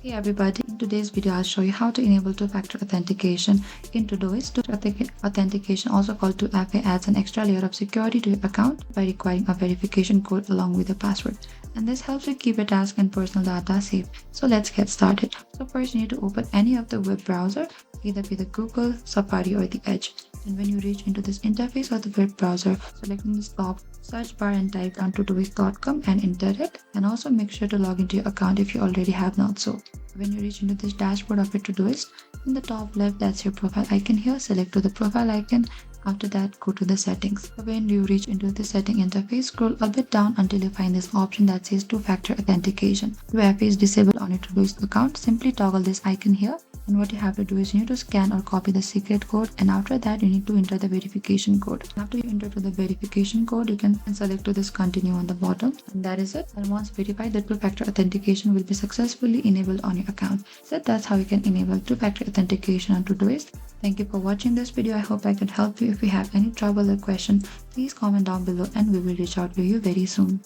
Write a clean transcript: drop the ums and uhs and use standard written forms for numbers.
Hey everybody, in today's video I'll show you how to enable two-factor authentication in Todoist. Two-factor authentication, also called 2FA, adds an extra layer of security to your account by requiring a verification code along with your password. And this helps you keep your task and personal data safe. So let's get started. So first you need to open any of the web browser, either be the Google, Safari or the Edge. And when you reach into this interface of the web browser, select in this top search bar and type down todoist.com and enter it. And also make sure to log into your account if you already have not so. When you reach into this dashboard of your Todoist, in the top left, that's your profile icon here. Select to the profile icon. After that, go to the settings. When you reach into the setting interface, scroll a bit down until you find this option that says two-factor authentication. 2FA is disabled on your Todoist account. Simply toggle this icon here. And what you have to do is you need to scan or copy the secret code, and after that you need to enter the verification code. After you enter to the verification code, you can select to this continue on the bottom, and that is it. And once verified, the two-factor authentication will be successfully enabled on your account. So that's how you can enable two-factor authentication on Todoist. Thank you for watching this video. I hope I could help you. If you have any trouble or question, please comment down below and we will reach out to you very soon.